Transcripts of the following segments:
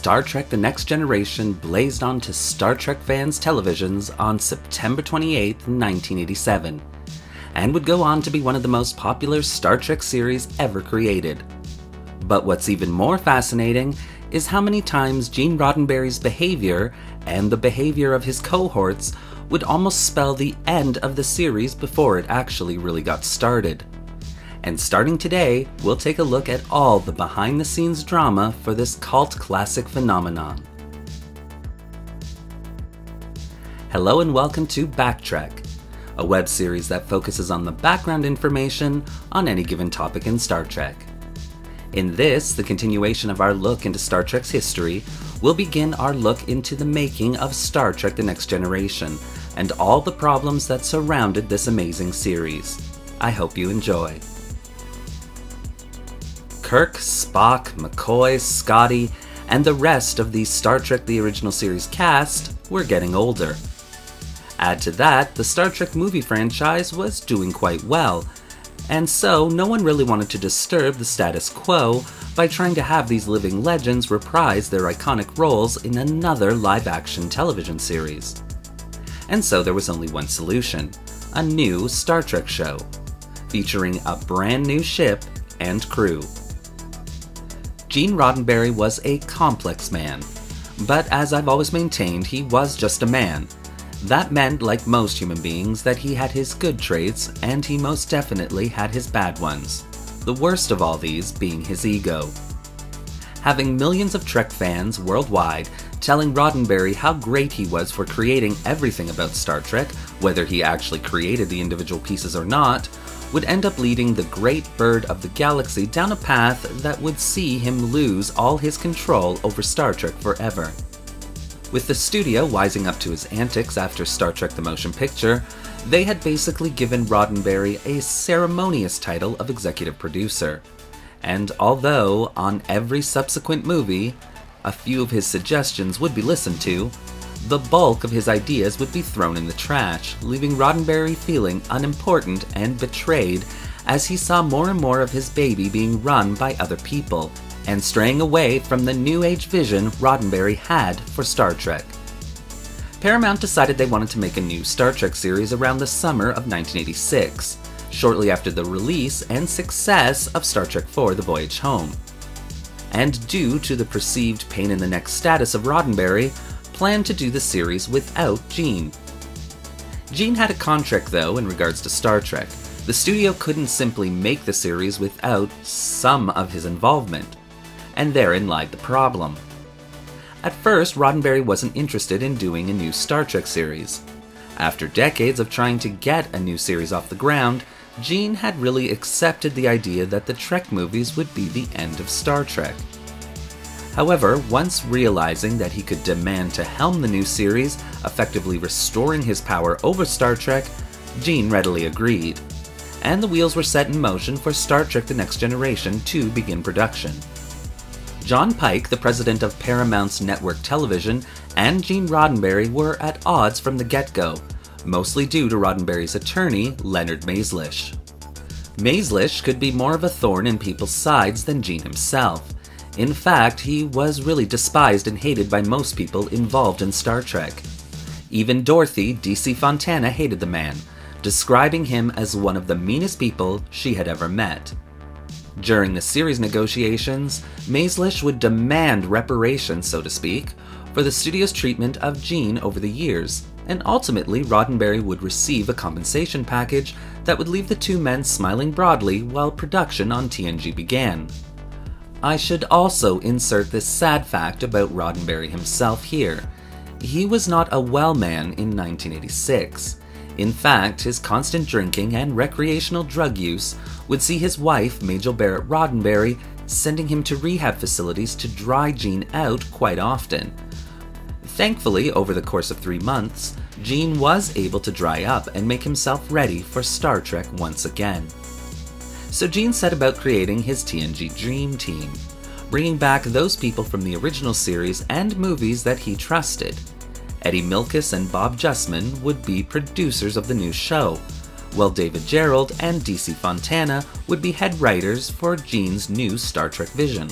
Star Trek The Next Generation blazed onto Star Trek fans' televisions on September 28, 1987, and would go on to be one of the most popular Star Trek series ever created. But what's even more fascinating is how many times Gene Roddenberry's behavior and the behavior of his cohorts would almost spell the end of the series before it actually really got started. And starting today, we'll take a look at all the behind-the-scenes drama for this cult classic phenomenon. Hello and welcome to Backtrack, a web series that focuses on the background information on any given topic in Star Trek. In this, the continuation of our look into Star Trek's history, we'll begin our look into the making of Star Trek The Next Generation and all the problems that surrounded this amazing series. I hope you enjoy. Kirk, Spock, McCoy, Scotty, and the rest of the Star Trek The Original Series cast were getting older. Add to that, the Star Trek movie franchise was doing quite well, and so no one really wanted to disturb the status quo by trying to have these living legends reprise their iconic roles in another live-action television series. And so there was only one solution: a new Star Trek show, featuring a brand new ship and crew. Gene Roddenberry was a complex man, but as I've always maintained, he was just a man. That meant, like most human beings, that he had his good traits, and he most definitely had his bad ones, the worst of all these being his ego. Having millions of Trek fans worldwide telling Roddenberry how great he was for creating everything about Star Trek, whether he actually created the individual pieces or not, would end up leading the great bird of the galaxy down a path that would see him lose all his control over Star Trek forever. With the studio wising up to his antics after Star Trek the Motion Picture, they had basically given Roddenberry a ceremonious title of executive producer. And although, on every subsequent movie, a few of his suggestions would be listened to, the bulk of his ideas would be thrown in the trash, leaving Roddenberry feeling unimportant and betrayed as he saw more and more of his baby being run by other people, and straying away from the new age vision Roddenberry had for Star Trek. Paramount decided they wanted to make a new Star Trek series around the summer of 1986, shortly after the release and success of Star Trek IV: The Voyage Home. And due to the perceived pain-in-the-neck status of Roddenberry, planned to do the series without Gene. Gene had a contract though in regards to Star Trek. The studio couldn't simply make the series without some of his involvement, and therein lied the problem. At first, Roddenberry wasn't interested in doing a new Star Trek series. After decades of trying to get a new series off the ground, Gene had really accepted the idea that the Trek movies would be the end of Star Trek. However, once realizing that he could demand to helm the new series, effectively restoring his power over Star Trek, Gene readily agreed, and the wheels were set in motion for Star Trek The Next Generation to begin production. John Pike, the president of Paramount's network television, and Gene Roddenberry were at odds from the get-go, mostly due to Roddenberry's attorney, Leonard Maizlish. Maizlish could be more of a thorn in people's sides than Gene himself. In fact, he was really despised and hated by most people involved in Star Trek. Even Dorothy, DC Fontana, hated the man, describing him as one of the meanest people she had ever met. During the series negotiations, Maizlish would demand reparations, so to speak, for the studio's treatment of Gene over the years, and ultimately Roddenberry would receive a compensation package that would leave the two men smiling broadly while production on TNG began. I should also insert this sad fact about Roddenberry himself here. He was not a well man in 1986. In fact, his constant drinking and recreational drug use would see his wife, Majel Barrett Roddenberry, sending him to rehab facilities to dry Gene out quite often. Thankfully, over the course of 3 months, Gene was able to dry up and make himself ready for Star Trek once again. So Gene set about creating his TNG Dream Team, bringing back those people from the original series and movies that he trusted. Eddie Milkis and Bob Justman would be producers of the new show, while David Gerrold and DC Fontana would be head writers for Gene's new Star Trek vision.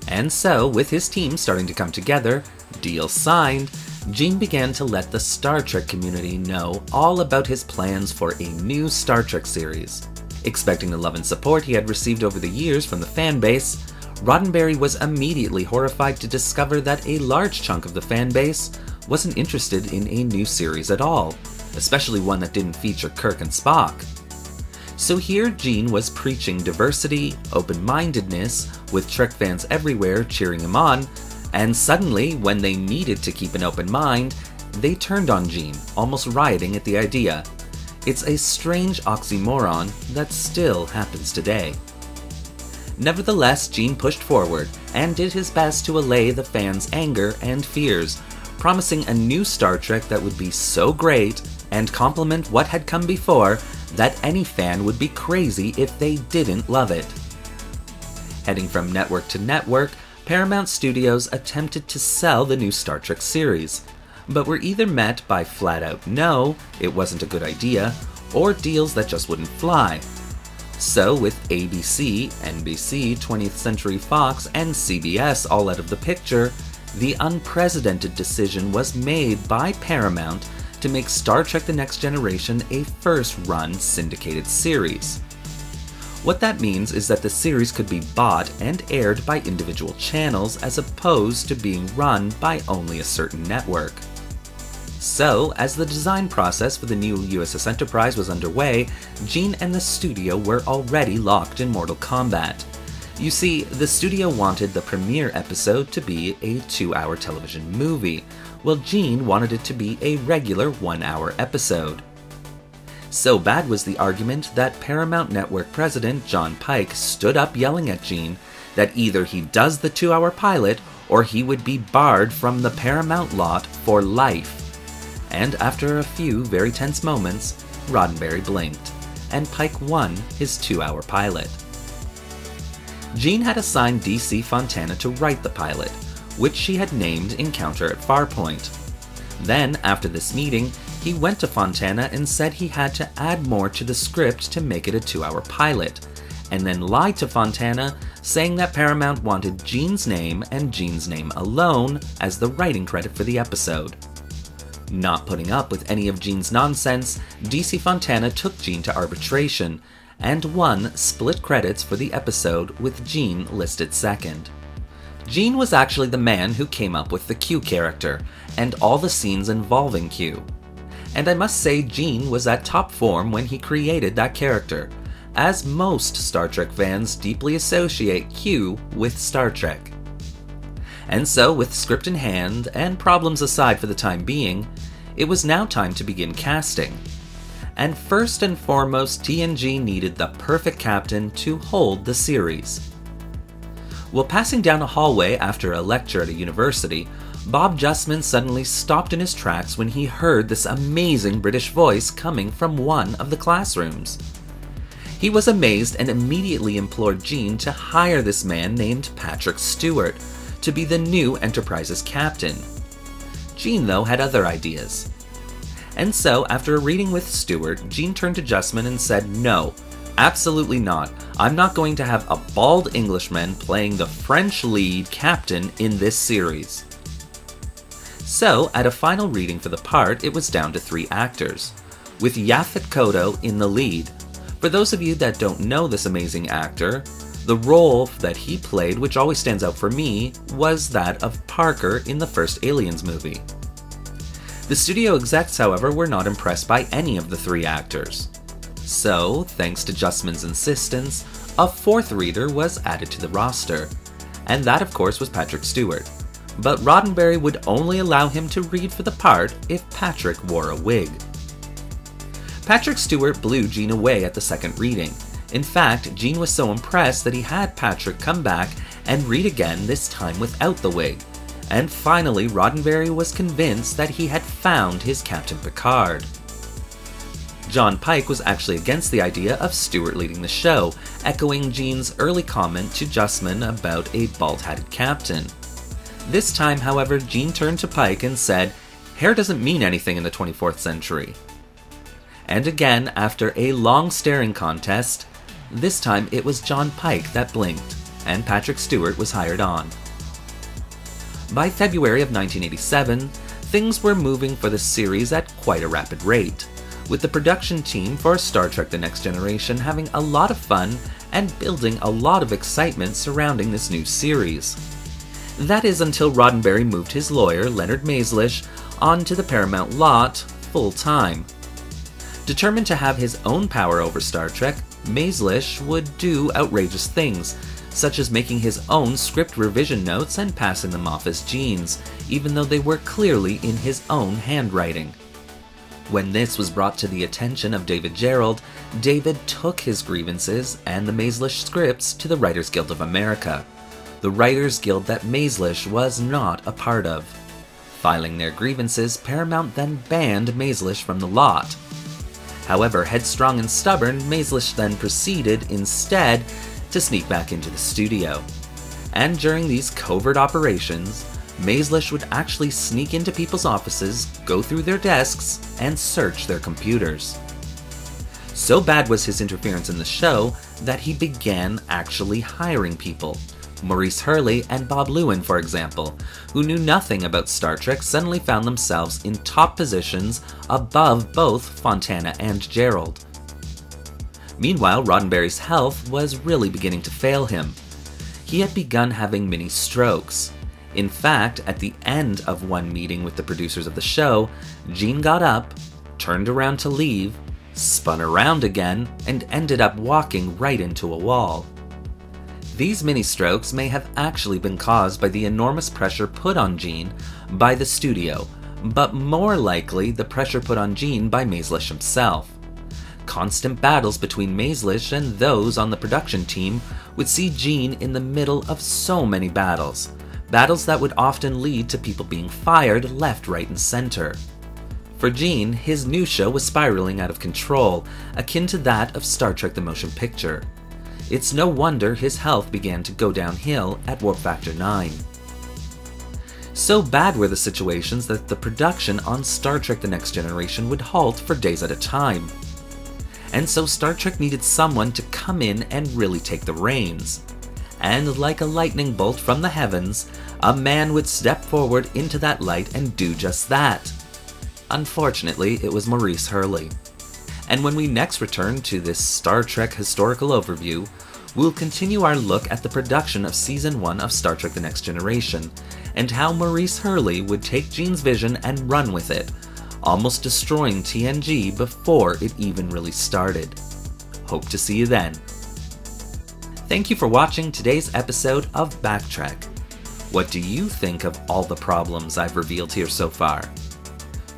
And so, with his team starting to come together, deal signed, Gene began to let the Star Trek community know all about his plans for a new Star Trek series. Expecting the love and support he had received over the years from the fanbase, Roddenberry was immediately horrified to discover that a large chunk of the fanbase wasn't interested in a new series at all, especially one that didn't feature Kirk and Spock. So here Gene was preaching diversity, open-mindedness, with Trek fans everywhere cheering him on, and suddenly, when they needed to keep an open mind, they turned on Gene, almost rioting at the idea. It's a strange oxymoron that still happens today. Nevertheless, Gene pushed forward and did his best to allay the fans' anger and fears, promising a new Star Trek that would be so great and complement what had come before that any fan would be crazy if they didn't love it. Heading from network to network, Paramount Studios attempted to sell the new Star Trek series, but were either met by flat-out no, it wasn't a good idea, or deals that just wouldn't fly. So with ABC, NBC, 20th Century Fox, and CBS all out of the picture, the unprecedented decision was made by Paramount to make Star Trek The Next Generation a first-run syndicated series. What that means is that the series could be bought and aired by individual channels as opposed to being run by only a certain network. So, as the design process for the new USS Enterprise was underway, Gene and the studio were already locked in Mortal Kombat. You see, the studio wanted the premiere episode to be a 2-hour television movie, while Gene wanted it to be a regular 1-hour episode. So bad was the argument that Paramount Network president John Pike stood up yelling at Gene that either he does the 2-hour pilot or he would be barred from the Paramount lot for life. And after a few very tense moments, Roddenberry blinked, and Pike won his 2-hour pilot. Gene had assigned DC Fontana to write the pilot, which she had named Encounter at Farpoint. Then, after this meeting, he went to Fontana and said he had to add more to the script to make it a 2-hour pilot, and then lied to Fontana, saying that Paramount wanted Gene's name and Gene's name alone as the writing credit for the episode. Not putting up with any of Gene's nonsense, DC Fontana took Gene to arbitration, and won split credits for the episode with Gene listed second. Gene was actually the man who came up with the Q character, and all the scenes involving Q. And I must say Gene was at top form when he created that character, as most Star Trek fans deeply associate Q with Star Trek. And so, with script in hand, and problems aside for the time being, it was now time to begin casting. And first and foremost, TNG needed the perfect captain to hold the series. While passing down a hallway after a lecture at a university, Bob Justman suddenly stopped in his tracks when he heard this amazing British voice coming from one of the classrooms. He was amazed and immediately implored Gene to hire this man named Patrick Stewart to be the new Enterprise's captain. Gene, though, had other ideas. And so, after a reading with Stewart, Gene turned to Justman and said, "No, absolutely not. I'm not going to have a bald Englishman playing the French lead captain in this series." So, at a final reading for the part, it was down to 3 actors, with Yaphet Kotto in the lead. For those of you that don't know this amazing actor, the role that he played, which always stands out for me, was that of Parker in the first Aliens movie. The studio execs, however, were not impressed by any of the 3 actors. So, thanks to Justman's insistence, a 4th reader was added to the roster, and that of course was Patrick Stewart. But Roddenberry would only allow him to read for the part if Patrick wore a wig. Patrick Stewart blew Gene away at the second reading. In fact, Gene was so impressed that he had Patrick come back and read again, this time without the wig. And finally, Roddenberry was convinced that he had found his Captain Picard. John Pike was actually against the idea of Stewart leading the show, echoing Gene's early comment to Justman about a bald-hatted captain. This time, however, Gene turned to Pike and said, "Hair doesn't mean anything in the 24th century." And again, after a long staring contest, this time it was John Pike that blinked, and Patrick Stewart was hired on. By February of 1987, things were moving for the series at quite a rapid rate, with the production team for Star Trek The Next Generation having a lot of fun and building a lot of excitement surrounding this new series. That is until Roddenberry moved his lawyer, Leonard Maizlish, onto the Paramount lot full-time. Determined to have his own power over Star Trek, Maizlish would do outrageous things, such as making his own script revision notes and passing them off as Gene's, even though they were clearly in his own handwriting. When this was brought to the attention of David Gerrold, David took his grievances and the Maizlish scripts to the Writers Guild of America, the Writers Guild that Maizlish was not a part of. Filing their grievances, Paramount then banned Maizlish from the lot. However, headstrong and stubborn, Maizlish then proceeded, instead, to sneak back into the studio. And during these covert operations, Maizlish would actually sneak into people's offices, go through their desks, and search their computers. So bad was his interference in the show that he began actually hiring people. Maurice Hurley and Bob Lewin, for example, who knew nothing about Star Trek, suddenly found themselves in top positions above both Fontana and Gerrold. Meanwhile, Roddenberry's health was really beginning to fail him. He had begun having mini strokes. In fact, at the end of one meeting with the producers of the show, Gene got up, turned around to leave, spun around again, and ended up walking right into a wall. These mini strokes may have actually been caused by the enormous pressure put on Gene by the studio, but more likely the pressure put on Gene by Maizlish himself. Constant battles between Maizlish and those on the production team would see Gene in the middle of so many battles. Battles that would often lead to people being fired left, right, and center. For Gene, his new show was spiraling out of control, akin to that of Star Trek the Motion Picture. It's no wonder his health began to go downhill at Warp Factor 9. So bad were the situations that the production on Star Trek The Next Generation would halt for days at a time. And so Star Trek needed someone to come in and really take the reins. And like a lightning bolt from the heavens, a man would step forward into that light and do just that. Unfortunately, it was Maurice Hurley. And when we next return to this Star Trek historical overview, we'll continue our look at the production of Season 1 of Star Trek The Next Generation, and how Maurice Hurley would take Gene's vision and run with it, almost destroying TNG before it even really started. Hope to see you then. Thank you for watching today's episode of Backtrack. What do you think of all the problems I've revealed here so far?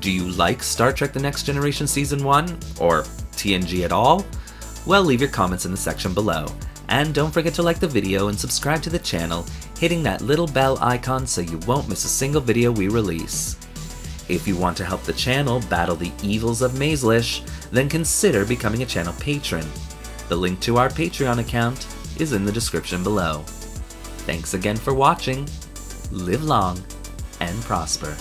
Do you like Star Trek The Next Generation Season 1? Or TNG at all? Well, leave your comments in the section below. And don't forget to like the video and subscribe to the channel, hitting that little bell icon so you won't miss a single video we release. If you want to help the channel battle the evils of Maizlish, then consider becoming a channel patron. The link to our Patreon account is in the description below. Thanks again for watching. Live long and prosper.